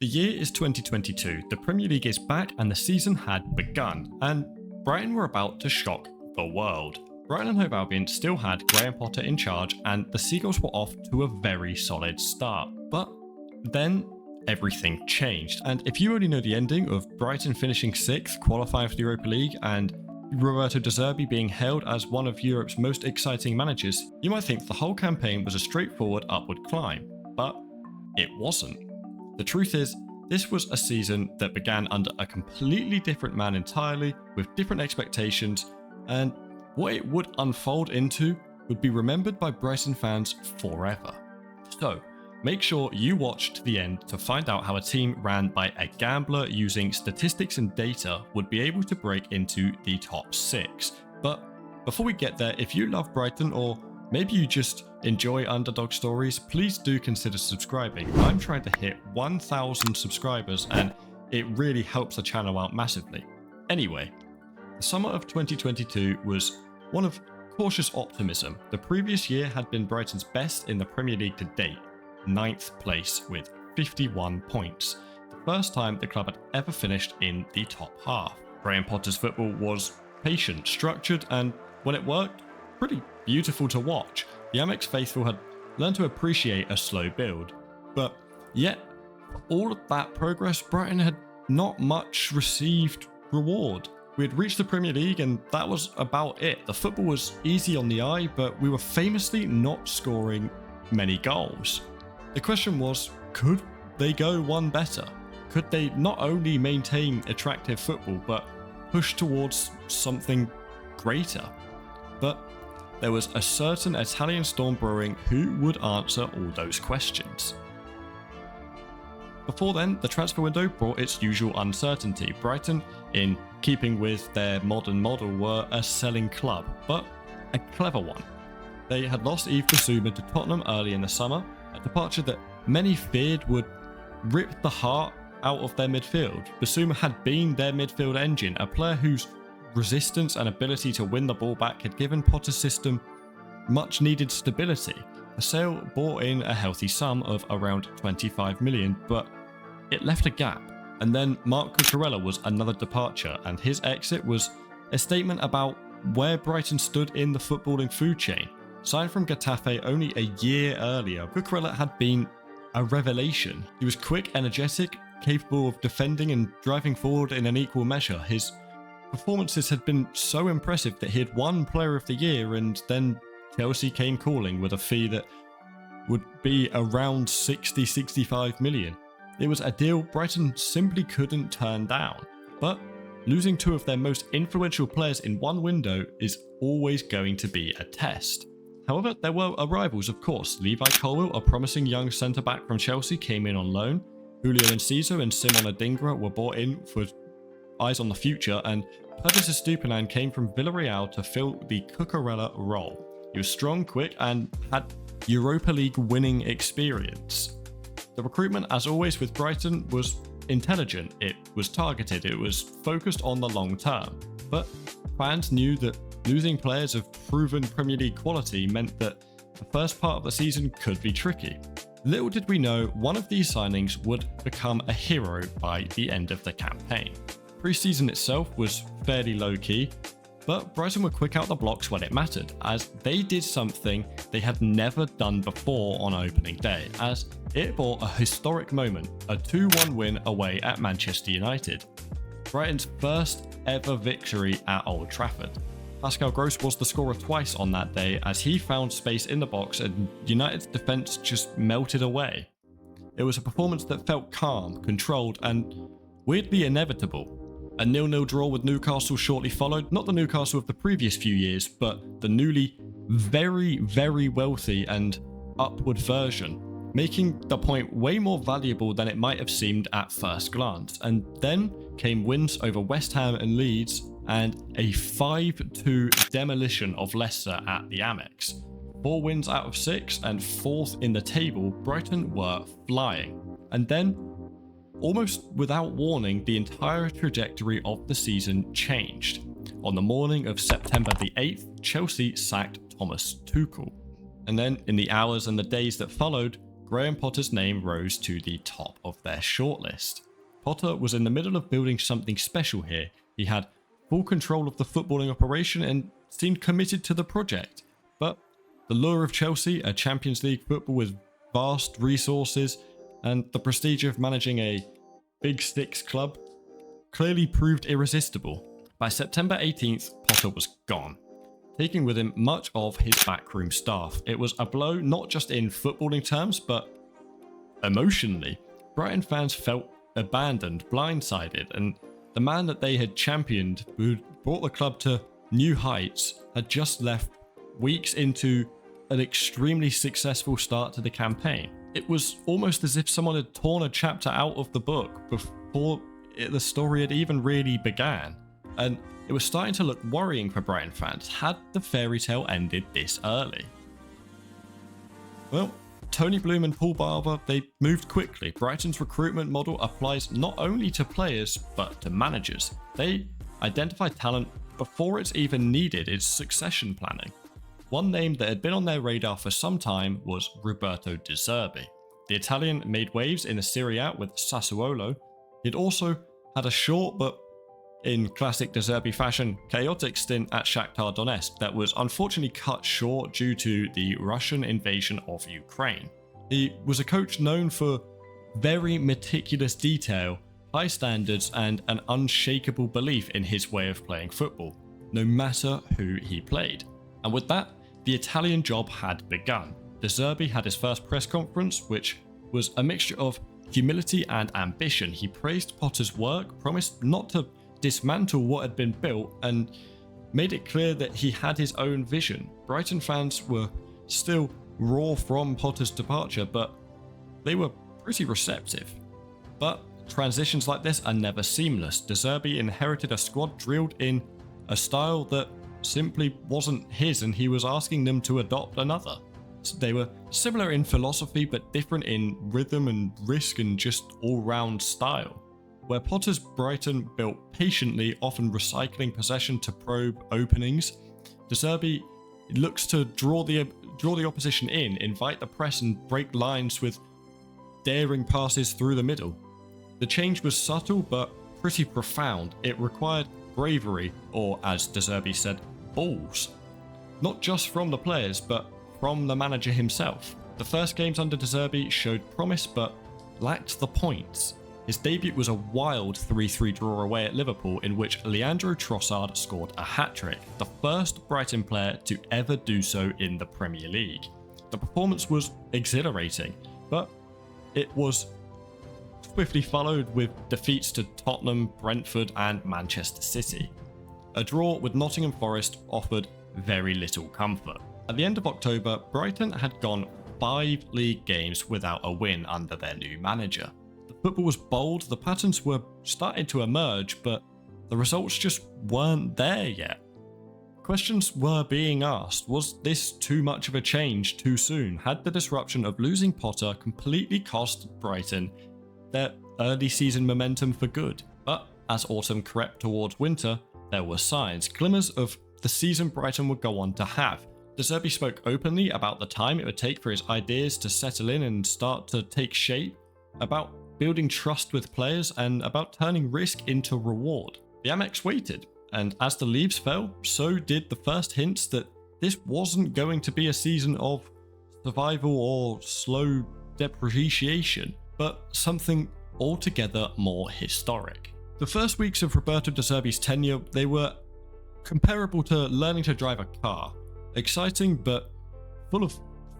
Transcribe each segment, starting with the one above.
The year is 2022, the Premier League is back and the season had begun, and Brighton were about to shock the world. Brighton Hove Albion still had Graham Potter in charge and the Seagulls were off to a very solid start. But then everything changed, and if you already know the ending of Brighton finishing 6th, qualifying for the Europa League, and Roberto De Zerbi being hailed as one of Europe's most exciting managers, you might think the whole campaign was a straightforward upward climb, but it wasn't. The truth is, this was a season that began under a completely different man entirely, with different expectations, and what it would unfold into would be remembered by Brighton fans forever. So, make sure you watch to the end to find out how a team ran by a gambler using statistics and data would be able to break into the top 6. But before we get there, if you love Brighton or maybe you just enjoy underdog stories, please do consider subscribing. I'm trying to hit 1,000 subscribers and it really helps the channel out massively. Anyway, the summer of 2022 was one of cautious optimism. The previous year had been Brighton's best in the Premier League to date, 9th place with 51 points. The first time the club had ever finished in the top half. Graham Potter's football was patient, structured, and when it worked, pretty beautiful to watch. The Amex faithful had learned to appreciate a slow build, but yet for all of that progress, Brighton had not much received reward. We had reached the Premier League and that was about it. The football was easy on the eye, but we were famously not scoring many goals. The question was, could they go one better? Could they not only maintain attractive football, but push towards something greater? But there was a certain Italian storm brewing who would answer all those questions. Before then, the transfer window brought its usual uncertainty. Brighton, in keeping with their modern model, were a selling club, but a clever one. They had lost Yves Bissouma to Tottenham early in the summer, a departure that many feared would rip the heart out of their midfield. Bissouma had been their midfield engine, a player whose resistance and ability to win the ball back had given Potter's system much needed stability. The sale brought in a healthy sum of around 25 million, but it left a gap. And then Marc Cucurella was another departure, and his exit was a statement about where Brighton stood in the footballing food chain. Signed from Getafe only a year earlier, Cucurella had been a revelation. He was quick, energetic, capable of defending and driving forward in an equal measure. His performances had been so impressive that he had won Player of the Year, and then Chelsea came calling with a fee that would be around 60-65 million. It was a deal Brighton simply couldn't turn down. But losing two of their most influential players in one window is always going to be a test. However, there were arrivals, of course. Levi Colwill, a promising young centre-back from Chelsea, came in on loan. Julio Enciso and Simon Adingra were brought in for eyes on the future, and Pervis Estupiñán came from Villarreal to fill the Cucurella role. He was strong, quick, and had Europa League winning experience. The recruitment, as always with Brighton, was intelligent, it was targeted, it was focused on the long term. But fans knew that losing players of proven Premier League quality meant that the first part of the season could be tricky. Little did we know one of these signings would become a hero by the end of the campaign. Pre-season itself was fairly low-key, but Brighton were quick out the blocks when it mattered, as they did something they had never done before on opening day, as it brought a historic moment, a 2-1 win away at Manchester United. Brighton's first ever victory at Old Trafford. Pascal Gross was the scorer twice on that day, as he found space in the box and United's defence just melted away. It was a performance that felt calm, controlled, and weirdly inevitable. A 0-0 draw with Newcastle shortly followed, not the Newcastle of the previous few years, but the newly very, very wealthy and upward version, making the point way more valuable than it might have seemed at first glance. And then came wins over West Ham and Leeds, and a 5-2 demolition of Leicester at the Amex. 4 wins out of 6 and 4th in the table, Brighton were flying. And then, almost without warning, the entire trajectory of the season changed. On the morning of September the 8th, Chelsea sacked Thomas Tuchel. And then, in the hours and the days that followed, Graham Potter's name rose to the top of their shortlist. Potter was in the middle of building something special here. He had full control of the footballing operation and seemed committed to the project. But the lure of Chelsea, a Champions League football with vast resources, and the prestige of managing a Big Six club clearly proved irresistible. By September 18th, Potter was gone, taking with him much of his backroom staff. It was a blow not just in footballing terms, but emotionally. Brighton fans felt abandoned, blindsided, and the man that they had championed, who brought the club to new heights, had just left weeks into an extremely successful start to the campaign. It was almost as if someone had torn a chapter out of the book before the story had even really began, and it was starting to look worrying for Brighton fans. Had the fairy tale ended this early? Well, Tony Bloom and Paul Barber, they moved quickly. Brighton's recruitment model applies not only to players, but to managers. They identify talent before it's even needed its succession planning. One name that had been on their radar for some time was Roberto De Zerbi. The Italian made waves in the Serie A with Sassuolo. He'd also had a short, but in classic De Zerbi fashion, chaotic stint at Shakhtar Donetsk that was unfortunately cut short due to the Russian invasion of Ukraine. He was a coach known for very meticulous detail, high standards, and an unshakable belief in his way of playing football, no matter who he played. And with that, the Italian job had begun. De Zerbi had his first press conference, which was a mixture of humility and ambition. He praised Potter's work, promised not to dismantle what had been built, and made it clear that he had his own vision. Brighton fans were still raw from Potter's departure, but they were pretty receptive. But transitions like this are never seamless. De Zerbi inherited a squad drilled in a style that simply wasn't his, and he was asking them to adopt another. They were similar in philosophy, but different in rhythm and risk and just all-round style. Where Potter's Brighton built patiently, often recycling possession to probe openings, De Zerbi looks to draw the opposition in, invite the press, and break lines with daring passes through the middle. The change was subtle but pretty profound. It required bravery, or as De Zerbi said, balls. Not just from the players, but from the manager himself. The first games under De Zerbi showed promise but lacked the points. His debut was a wild 3-3 draw away at Liverpool, in which Leandro Trossard scored a hat-trick, the first Brighton player to ever do so in the Premier League. The performance was exhilarating, but it was swiftly followed with defeats to Tottenham, Brentford and Manchester City. A draw with Nottingham Forest offered very little comfort. At the end of October, Brighton had gone 5 league games without a win under their new manager. The football was bold, the patterns were starting to emerge, but the results just weren't there yet. Questions were being asked. Was this too much of a change too soon? Had the disruption of losing Potter completely cost Brighton their early season momentum for good? But as autumn crept towards winter, there were signs, glimmers of the season Brighton would go on to have. De Zerbi spoke openly about the time it would take for his ideas to settle in and start to take shape, about building trust with players, and about turning risk into reward. The Amex waited, and as the leaves fell, so did the first hints that this wasn't going to be a season of survival or slow depreciation, but something altogether more historic. The first weeks of Roberto De Zerbi's tenure, they were comparable to learning to drive a car. Exciting, but full of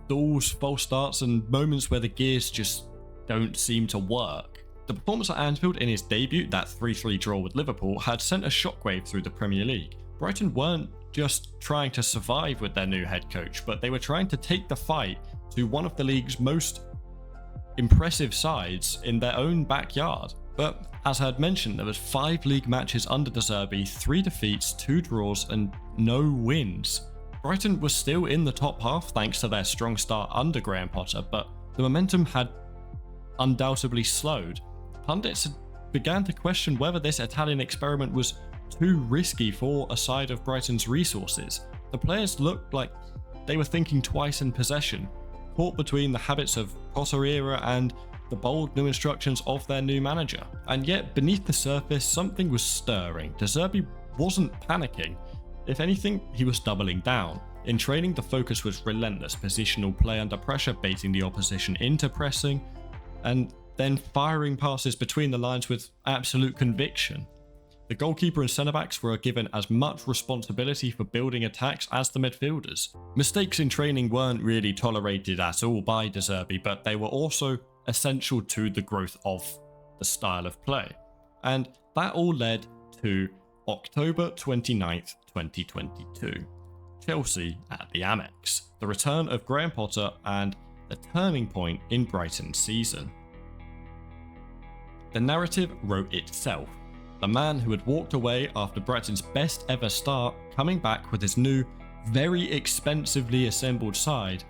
stalls, false starts, and moments where the gears just don't seem to work. The performance at Anfield in his debut, that 3-3 draw with Liverpool, had sent a shockwave through the Premier League. Brighton weren't just trying to survive with their new head coach, but they were trying to take the fight to one of the league's most impressive sides in their own backyard. But as I had mentioned, there was 5 league matches under De Zerbi, 3 defeats, 2 draws, and no wins. Brighton was still in the top half thanks to their strong start under Graham Potter, but the momentum had undoubtedly slowed. Pundits began to question whether this Italian experiment was too risky for a side of Brighton's resources. The players looked like they were thinking twice in possession, caught between the habits of Potter era and the bold new instructions of their new manager. And yet, beneath the surface, something was stirring. De Zerbi wasn't panicking. If anything, he was doubling down. In training, the focus was relentless positional play under pressure, baiting the opposition into pressing, and then firing passes between the lines with absolute conviction. The goalkeeper and centre-backs were given as much responsibility for building attacks as the midfielders. Mistakes in training weren't really tolerated at all by De Zerbi, but they were also essential to the growth of the style of play. And that all led to October 29th, 2022. Chelsea at the Amex. The return of Graham Potter and the turning point in Brighton's season. The narrative wrote itself. The man who had walked away after Brighton's best ever start, coming back with his new, very expensively assembled side,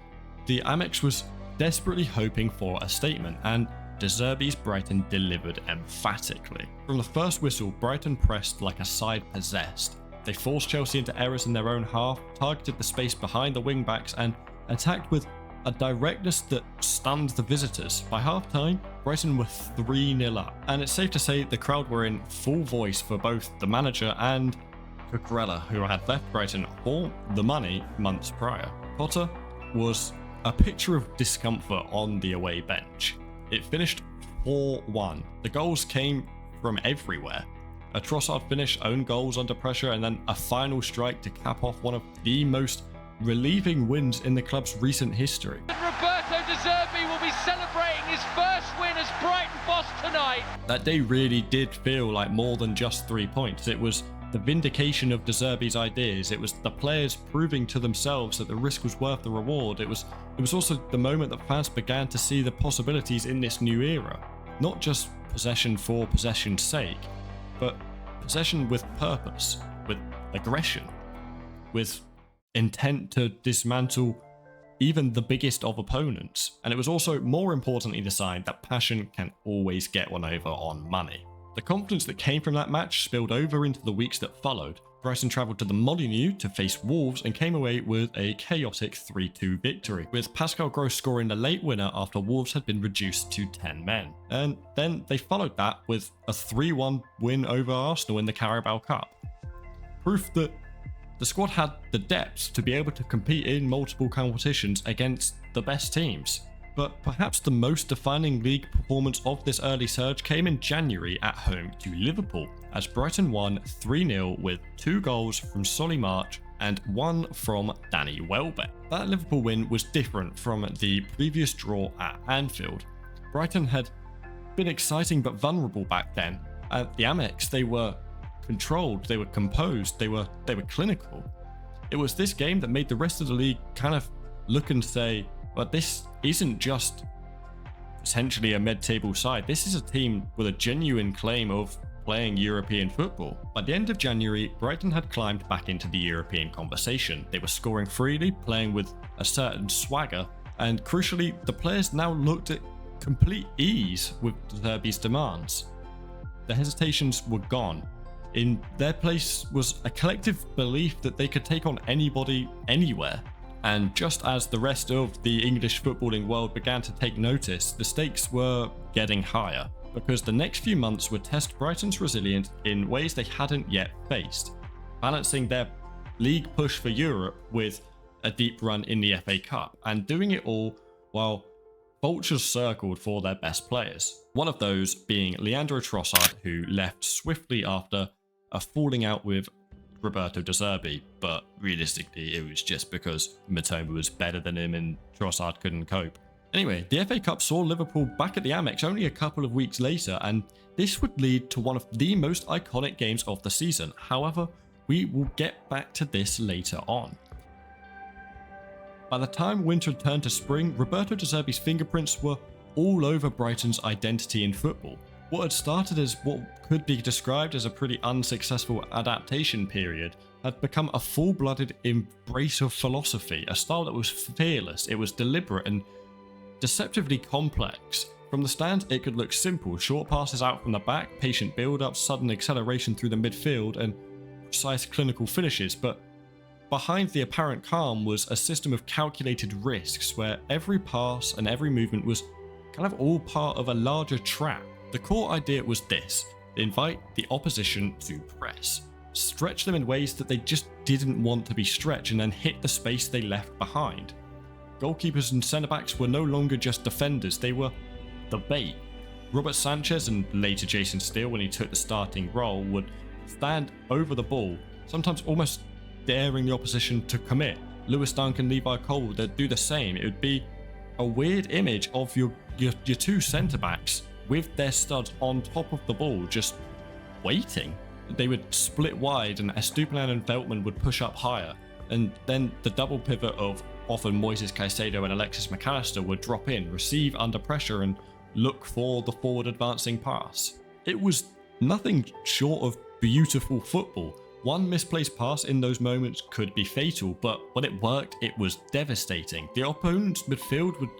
the Amex was desperately hoping for a statement, and De Zerbi's Brighton delivered emphatically. From the first whistle, Brighton pressed like a side possessed. They forced Chelsea into errors in their own half, targeted the space behind the wing-backs, and attacked with a directness that stunned the visitors. By half-time, Brighton were 3-0 up, and it's safe to say the crowd were in full voice for both the manager and Cucurella, who had left Brighton for the money months prior. Potter was a picture of discomfort on the away bench. It finished 4-1. The goals came from everywhere. A Trossard finish, own goals under pressure, and then a final strike to cap off one of the most relieving wins in the club's recent history. Roberto De Zerbi will be celebrating his first win as Brighton boss tonight. That day really did feel like more than just 3 points. It was the vindication of De Zerbi's ideas. It was the players proving to themselves that the risk was worth the reward. It was also the moment that fans began to see the possibilities in this new era. Not just possession for possession's sake, but possession with purpose, with aggression, with intent to dismantle even the biggest of opponents. And it was also, more importantly, the sign that passion can always get one over on money. The confidence that came from that match spilled over into the weeks that followed. Brighton travelled to the Molineux to face Wolves and came away with a chaotic 3-2 victory, with Pascal Gross scoring the late winner after Wolves had been reduced to 10 men. And then they followed that with a 3-1 win over Arsenal in the Carabao Cup. Proof that the squad had the depth to be able to compete in multiple competitions against the best teams. But perhaps the most defining league performance of this early surge came in January at home to Liverpool, as Brighton won 3-0 with 2 goals from Solly March and 1 from Danny Welbeck. That Liverpool win was different from the previous draw at Anfield. Brighton had been exciting but vulnerable back then. At the Amex, they were controlled, they were composed, they were clinical. It was this game that made the rest of the league kind of look and say, but this isn't just potentially a mid-table side. This is a team with a genuine claim of playing European football. By the end of January, Brighton had climbed back into the European conversation. They were scoring freely, playing with a certain swagger, and crucially, the players now looked at complete ease with De Zerbi's demands. The hesitations were gone. In their place was a collective belief that they could take on anybody, anywhere. And just as the rest of the English footballing world began to take notice, the stakes were getting higher, because the next few months would test Brighton's resilience in ways they hadn't yet faced, balancing their league push for Europe with a deep run in the FA Cup, and doing it all while vultures circled for their best players. One of those being Leandro Trossard, who left swiftly after a falling out with Roberto De Zerbi, but realistically it was just because Matoma was better than him and Trossard couldn't cope. Anyway, the FA Cup saw Liverpool back at the Amex only a couple of weeks later, and this would lead to one of the most iconic games of the season. However, we will get back to this later on. By the time winter turned to spring, Roberto De Zerbi's fingerprints were all over Brighton's identity in football. What had started as what could be described as a pretty unsuccessful adaptation period had become a full-blooded embrace of philosophy, a style that was fearless, it was deliberate and deceptively complex. From the stand, it could look simple, short passes out from the back, patient build-up, sudden acceleration through the midfield, and precise clinical finishes, but behind the apparent calm was a system of calculated risks where every pass and every movement was kind of all part of a larger trap. The core idea was this: invite the opposition to press, stretch them in ways that they just didn't want to be stretched, and then hit the space they left behind. Goalkeepers and centre-backs were no longer just defenders, they were the bait. Robert Sanchez, and later Jason Steele when he took the starting role, would stand over the ball, sometimes almost daring the opposition to commit. Lewis Dunk and Levi Cole would do the same. It would be a weird image of your two centre-backs with their studs on top of the ball, just waiting. They would split wide and Estupiñán and Veltman would push up higher, and then the double pivot of often Moises Caicedo and Alexis McAllister would drop in, receive under pressure and look for the forward advancing pass. It was nothing short of beautiful football. One misplaced pass in those moments could be fatal, but when it worked, it was devastating. The opponent's midfield would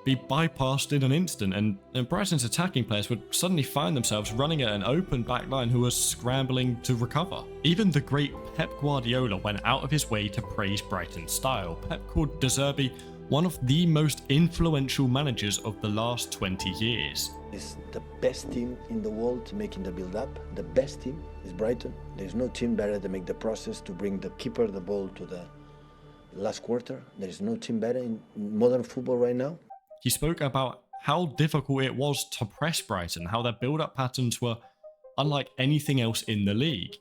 be bypassed in an instant, and Brighton's attacking players would suddenly find themselves running at an open back line who was scrambling to recover. Even the great Pep Guardiola went out of his way to praise Brighton's style. Pep called De Zerbi one of the most influential managers of the last 20 years. It's the best team in the world making the build-up. The best team is Brighton. There's no team better to make the process to bring the keeper the ball to the last quarter. There is no team better in modern football right now. He spoke about how difficult it was to press Brighton, how their build-up patterns were unlike anything else in the league,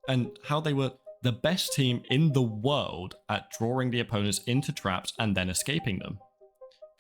and how they were the best team in the world at drawing the opponents into traps and then escaping them.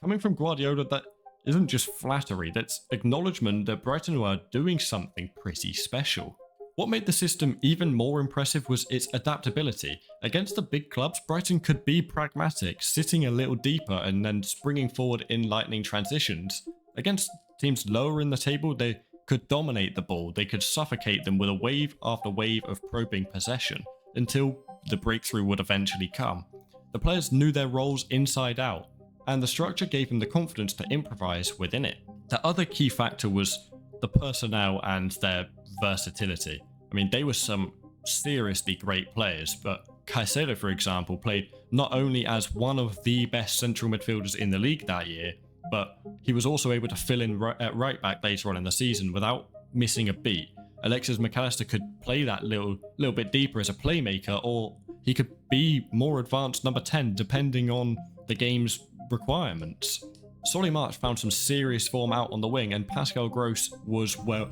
Coming from Guardiola, that isn't just flattery, that's acknowledgement that Brighton were doing something pretty special. What made the system even more impressive was its adaptability. Against the big clubs, Brighton could be pragmatic, sitting a little deeper and then springing forward in lightning transitions. Against teams lower in the table, they could dominate the ball, they could suffocate them with a wave after wave of probing possession, until the breakthrough would eventually come. The players knew their roles inside out, and the structure gave them the confidence to improvise within it. The other key factor was the personnel and their versatility. I mean, they were some seriously great players, but Caicedo, for example, played not only as one of the best central midfielders in the league that year, but he was also able to fill in at right back later on in the season without missing a beat. Alexis McAllister could play that little bit deeper as a playmaker, or he could be more advanced number 10 depending on the game's requirements. Solly March found some serious form out on the wing, and Pascal Gross was, well,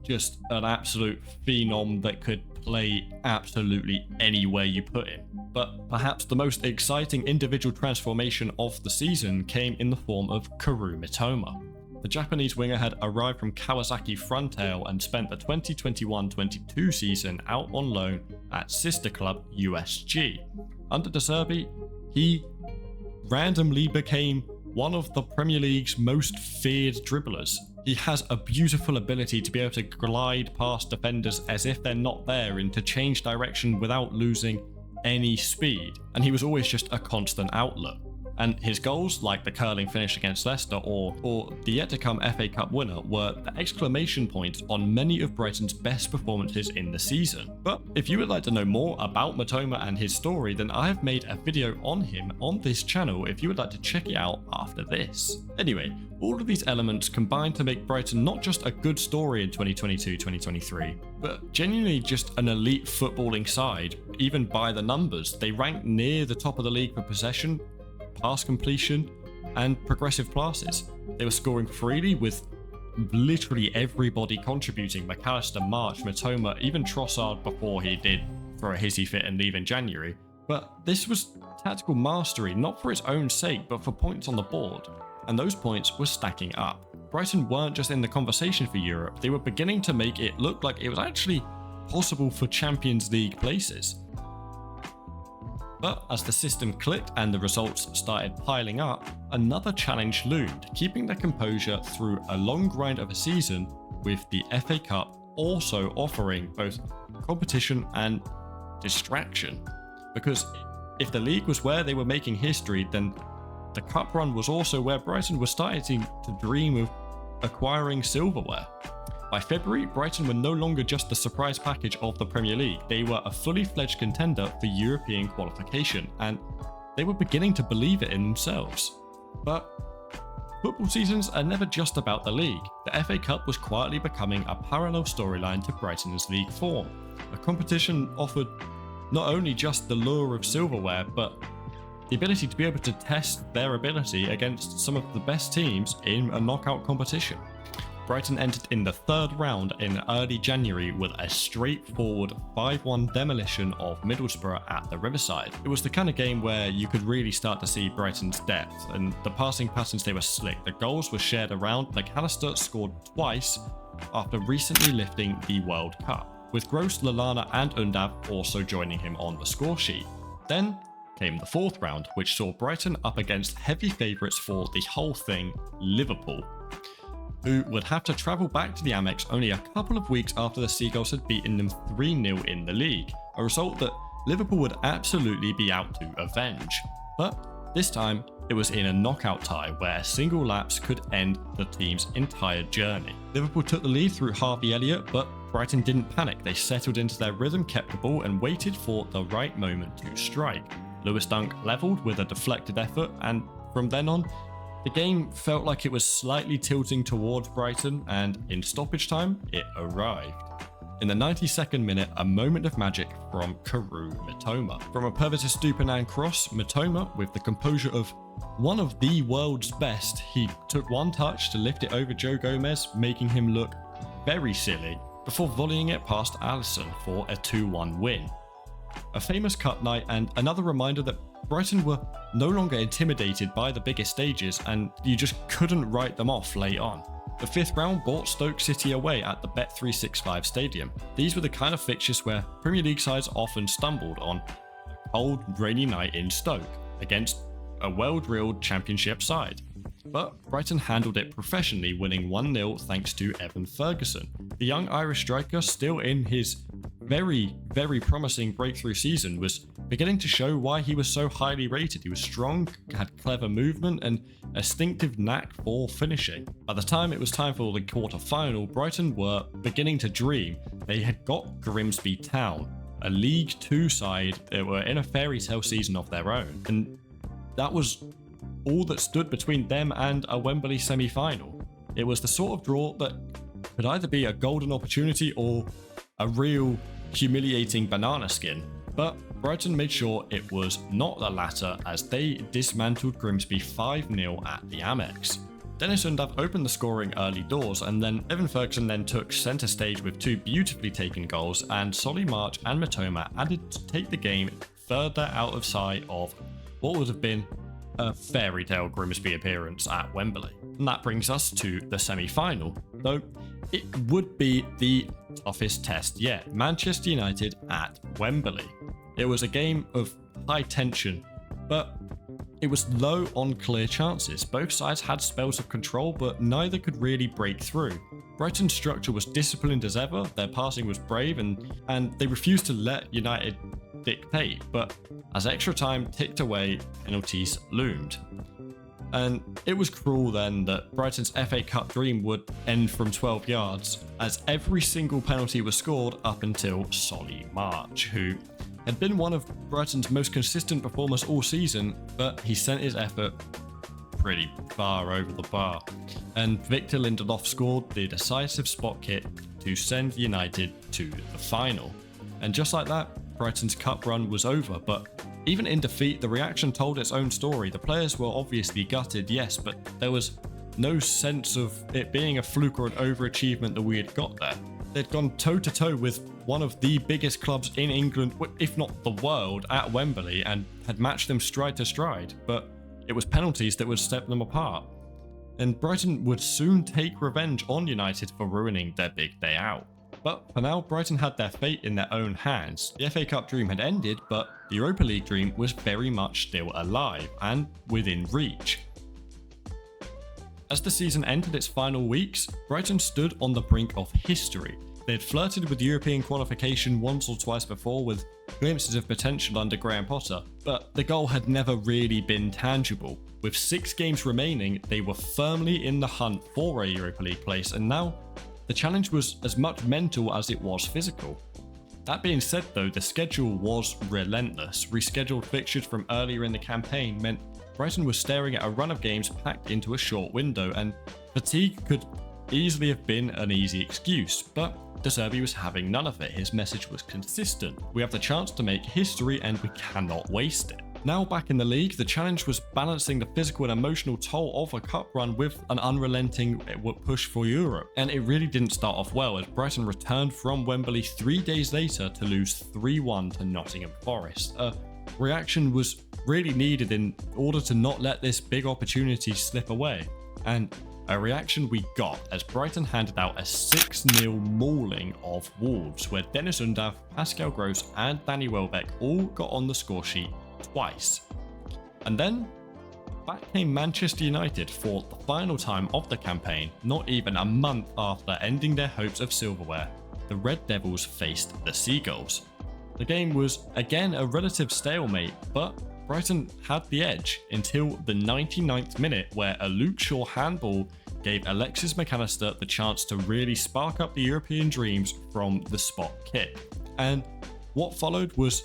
just an absolute phenom that could play absolutely anywhere you put him. But perhaps the most exciting individual transformation of the season came in the form of Kaoru Mitoma. The Japanese winger had arrived from Kawasaki Frontale and spent the 2021-22 season out on loan at sister club USG. Under De Zerbi, he randomly became one of the Premier League's most feared dribblers. He has a beautiful ability to be able to glide past defenders as if they're not there and to change direction without losing any speed, and he was always just a constant outlet. And his goals, like the curling finish against Leicester or the yet-to-come FA Cup winner, were the exclamation points on many of Brighton's best performances in the season. But if you would like to know more about Mitoma and his story, then I have made a video on him on this channel if you would like to check it out after this. Anyway, all of these elements combine to make Brighton not just a good story in 2022-2023, but genuinely just an elite footballing side, even by the numbers. They rank near the top of the league for possession, pass completion, and progressive passes. They were scoring freely with literally everybody contributing: McAllister, March, Mitoma, even Trossard before he did for a hissy fit and leave in January. But this was tactical mastery, not for its own sake, but for points on the board. And those points were stacking up. Brighton weren't just in the conversation for Europe, they were beginning to make it look like it was actually possible for Champions League places. But as the system clicked and the results started piling up, another challenge loomed, keeping their composure through a long grind of a season, with the FA Cup also offering both competition and distraction. Because if the league was where they were making history, then the cup run was also where Brighton was starting to dream of acquiring silverware. By February, Brighton were no longer just the surprise package of the Premier League, they were a fully fledged contender for European qualification, and they were beginning to believe it in themselves. But football seasons are never just about the league. The FA Cup was quietly becoming a parallel storyline to Brighton's league form. A competition offered not only just the lure of silverware, but the ability to be able to test their ability against some of the best teams in a knockout competition. Brighton entered in the third round in early January with a straightforward 5-1 demolition of Middlesbrough at the Riverside. It was the kind of game where you could really start to see Brighton's depth, and the passing patterns, they were slick. The goals were shared around. McAllister scored twice after recently lifting the World Cup, with Gross, Lallana and Undav also joining him on the score sheet. Then came the fourth round, which saw Brighton up against heavy favourites for the whole thing, Liverpool, who would have to travel back to the Amex only a couple of weeks after the Seagulls had beaten them 3-0 in the league, a result that Liverpool would absolutely be out to avenge. But this time, it was in a knockout tie where a single lapse could end the team's entire journey. Liverpool took the lead through Harvey Elliott, but Brighton didn't panic. They settled into their rhythm, kept the ball and waited for the right moment to strike. Lewis Dunk levelled with a deflected effort, and from then on, the game felt like it was slightly tilting towards Brighton, and in stoppage time, it arrived. In the 92nd minute, a moment of magic from Karu Mitoma. From a Pervis Estupiñán cross, Mitoma, with the composure of one of the world's best, he took one touch to lift it over Joe Gomez, making him look very silly, before volleying it past Alisson for a 2-1 win. A famous cup night, and another reminder that Brighton were no longer intimidated by the biggest stages, and you just couldn't write them off late on. The fifth round brought Stoke City away at the Bet365 Stadium. These were the kind of fixtures where Premier League sides often stumbled on a cold, rainy night in Stoke against a well-drilled Championship side. But Brighton handled it professionally, winning 1-0 thanks to Evan Ferguson. The young Irish striker, still in his very, very promising breakthrough season, was beginning to show why he was so highly rated. He was strong, had clever movement and a distinctive knack for finishing. By the time it was time for the quarter-final, Brighton were beginning to dream. They had got Grimsby Town, a League Two side that were in a fairy tale season of their own, and that was all that stood between them and a Wembley semi-final. It was the sort of draw that could either be a golden opportunity or a real humiliating banana skin, but Brighton made sure it was not the latter as they dismantled Grimsby 5-0 at the Amex. Dennis Undav opened the scoring early doors, and then Evan Ferguson then took centre stage with two beautifully taken goals, and Solly March and Mitoma added to take the game further out of sight of what would have been a fairy tale Grimsby appearance at Wembley. And that brings us to the semi-final, though it would be the toughest test yet. Manchester United at Wembley. It was a game of high tension, but it was low on clear chances. Both sides had spells of control, but neither could really break through. Brighton's structure was disciplined as ever, their passing was brave, and they refused to let United dictate, but as extra time ticked away, penalties loomed. And it was cruel then that Brighton's FA Cup dream would end from 12 yards, as every single penalty was scored up until Solly March, who had been one of Brighton's most consistent performers all season, but he sent his effort pretty far over the bar. And Victor Lindelof scored the decisive spot kick to send United to the final. And just like that, Brighton's cup run was over, but even in defeat, the reaction told its own story. The players were obviously gutted, yes, but there was no sense of it being a fluke or an overachievement that we had got there. They'd gone toe-to-toe with one of the biggest clubs in England, if not the world, at Wembley, and had matched them stride to stride, but it was penalties that would set them apart. And Brighton would soon take revenge on United for ruining their big day out. But for now, Brighton had their fate in their own hands. The FA Cup dream had ended, but the Europa League dream was very much still alive and within reach. As the season entered its final weeks, Brighton stood on the brink of history. They had flirted with European qualification once or twice before, with glimpses of potential under Graham Potter, but the goal had never really been tangible. With 6 games remaining, they were firmly in the hunt for a Europa League place, and now the challenge was as much mental as it was physical. That being said though, the schedule was relentless. Rescheduled fixtures from earlier in the campaign meant Brighton was staring at a run of games packed into a short window, and fatigue could easily have been an easy excuse, but De Zerbi was having none of it. His message was consistent. We have the chance to make history and we cannot waste it. Now back in the league, the challenge was balancing the physical and emotional toll of a cup run with an unrelenting push for Europe. And it really didn't start off well, as Brighton returned from Wembley 3 days later to lose 3-1 to Nottingham Forest. A reaction was really needed in order to not let this big opportunity slip away. And a reaction we got as Brighton handed out a 6-0 mauling of Wolves, where Dennis Undav, Pascal Gross and Danny Welbeck all got on the score sheet twice. And then back came Manchester United for the final time of the campaign. Not even a month after ending their hopes of silverware, the Red Devils faced the Seagulls. The game was again a relative stalemate, but Brighton had the edge until the 99th minute, where a Luke Shaw handball gave Alexis McAllister the chance to really spark up the European dreams from the spot kick. And what followed was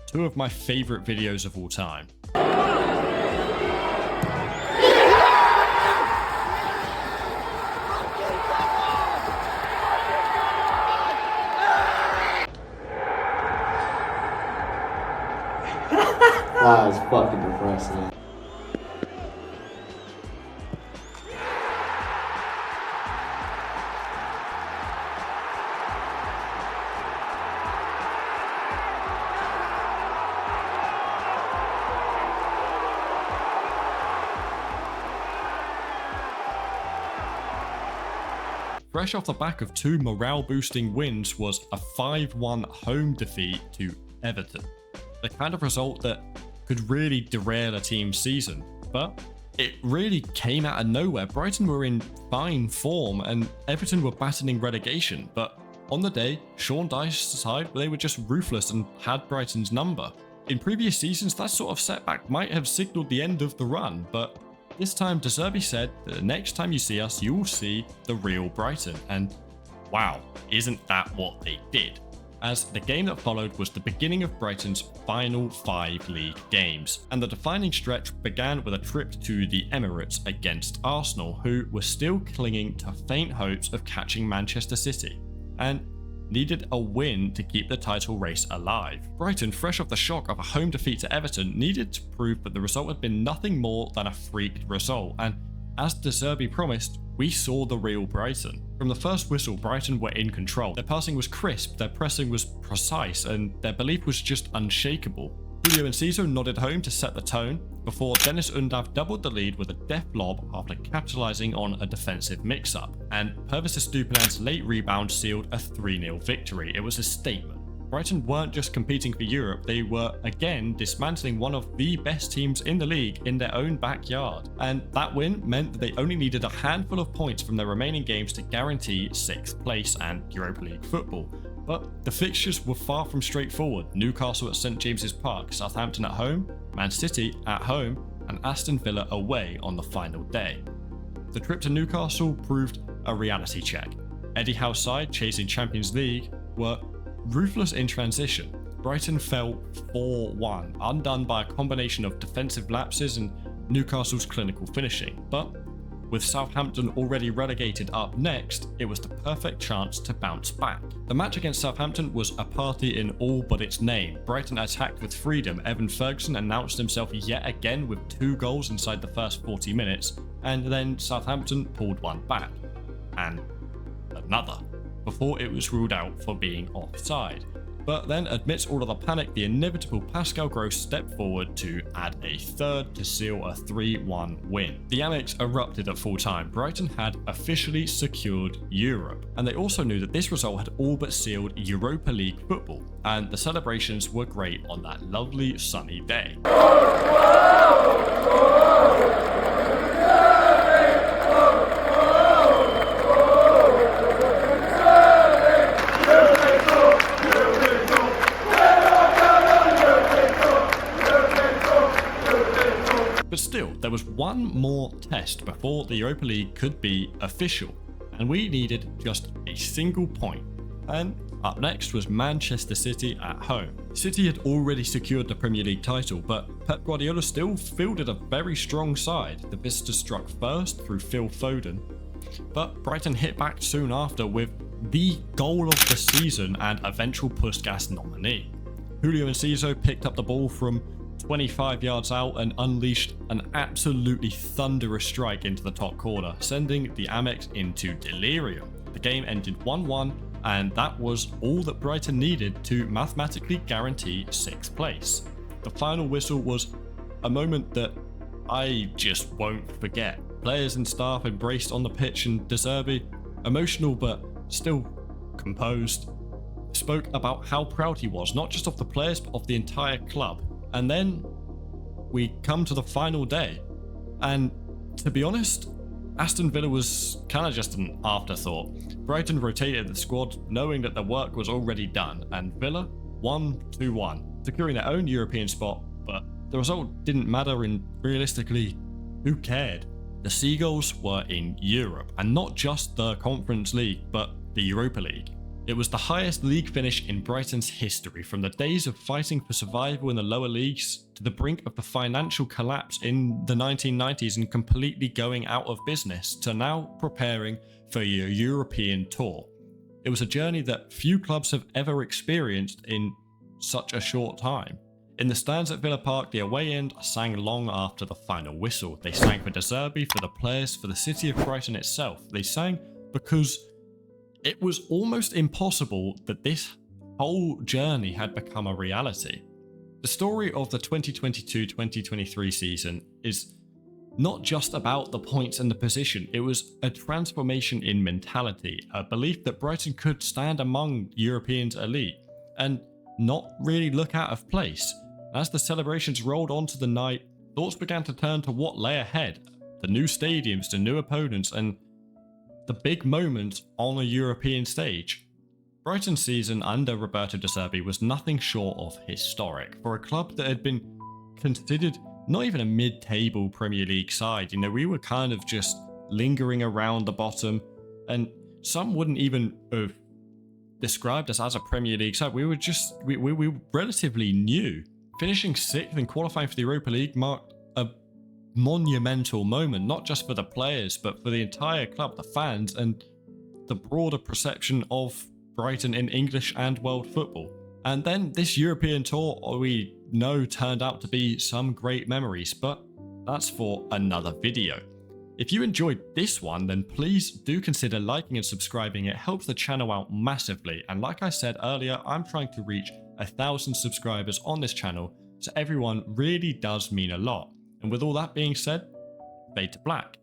two of my favourite videos of all time. That was fucking depressing. Fresh off the back of two morale-boosting wins was a 5-1 home defeat to Everton. The kind of result that could really derail a team's season, but it really came out of nowhere. Brighton were in fine form and Everton were battling relegation, but on the day, Sean Dyche's side, they were just ruthless and had Brighton's number. In previous seasons, that sort of setback might have signalled the end of the run, but this time De Zerbi said that the next time you see us, you will see the real Brighton, and wow, isn't that what they did? As the game that followed was the beginning of Brighton's final 5 league games, and the defining stretch began with a trip to the Emirates against Arsenal, who were still clinging to faint hopes of catching Manchester City, and needed a win to keep the title race alive. Brighton, fresh off the shock of a home defeat to Everton, needed to prove that the result had been nothing more than a freak result, and as De Zerbi promised, we saw the real Brighton. From the first whistle, Brighton were in control. Their passing was crisp, their pressing was precise, and their belief was just unshakable. Julio Enciso nodded home to set the tone, before Dennis Undav doubled the lead with a deft lob after capitalising on a defensive mix-up, and Pervis Estupiñán's late rebound sealed a 3-0 victory. It was a statement. Brighton weren't just competing for Europe, they were again dismantling one of the best teams in the league in their own backyard. And that win meant that they only needed a handful of points from their remaining games to guarantee 6th place and Europa League football. But the fixtures were far from straightforward. Newcastle at St James's Park, Southampton at home, Man City at home, and Aston Villa away on the final day. The trip to Newcastle proved a reality check. Eddie Howe's side, chasing Champions League, were ruthless in transition. Brighton fell 4-1, undone by a combination of defensive lapses and Newcastle's clinical finishing. But with Southampton already relegated up next, it was the perfect chance to bounce back. The match against Southampton was a party in all but its name. Brighton attacked with freedom. Evan Ferguson announced himself yet again with 2 goals inside the first 40 minutes, and then Southampton pulled one back. And another, before it was ruled out for being offside. But then, amidst all of the panic, the inevitable Pascal Gross stepped forward to add a third to seal a 3-1 win. The Amex erupted at full time. Brighton had officially secured Europe, and they also knew that this result had all but sealed Europa League football, and the celebrations were great on that lovely sunny day. But still, there was one more test before the Europa League could be official. and we needed just a single point. And up next was Manchester City at home. City had already secured the Premier League title, but Pep Guardiola still fielded a very strong side. The visitors struck first through Phil Foden, but Brighton hit back soon after with the goal of the season and eventual Puskas nominee. Julio Enciso picked up the ball from 25 yards out and unleashed an absolutely thunderous strike into the top corner, sending the Amex into delirium. The game ended 1-1, and that was all that Brighton needed to mathematically guarantee 6th place. The final whistle was a moment that I just won't forget. Players and staff embraced on the pitch, and De Zerbi, emotional but still composed, spoke about how proud he was, not just of the players but of the entire club. And then we come to the final day, and to be honest, Aston Villa was kind of just an afterthought. Brighton rotated the squad knowing that the work was already done, and Villa won 2-1, securing their own European spot, but the result didn't matter, and realistically, who cared? The Seagulls were in Europe, and not just the Conference League, but the Europa League. It was the highest league finish in Brighton's history, from the days of fighting for survival in the lower leagues to the brink of the financial collapse in the 1990s and completely going out of business, to now preparing for a European tour. It was a journey that few clubs have ever experienced in such a short time. In the stands at Villa Park, the away end sang long after the final whistle. They sang for De Zerbi, for the players, for the city of Brighton itself. They sang because it was almost impossible that this whole journey had become a reality. The story of the 2022-2023 season is not just about the points and the position. It was a transformation in mentality, a belief that Brighton could stand among Europeans' elite and not really look out of place. As the celebrations rolled onto the night, thoughts began to turn to what lay ahead: the new stadiums, the new opponents, and the big moment on a European stage. Brighton's season under Roberto De Zerbi was nothing short of historic. For a club that had been considered not even a mid-table Premier League side, we were kind of just lingering around the bottom, and some wouldn't even have described us as a Premier League side. We were relatively new. Finishing 6th and qualifying for the Europa League marked a monumental moment, not just for the players, but for the entire club, the fans, and the broader perception of Brighton in English and world football. And then this European tour, we know, turned out to be some great memories, but that's for another video. If you enjoyed this one, then please do consider liking and subscribing. It helps the channel out massively, and like I said earlier, I'm trying to reach 1,000 subscribers on this channel, so everyone really does mean a lot. And with all that being said, fade to black.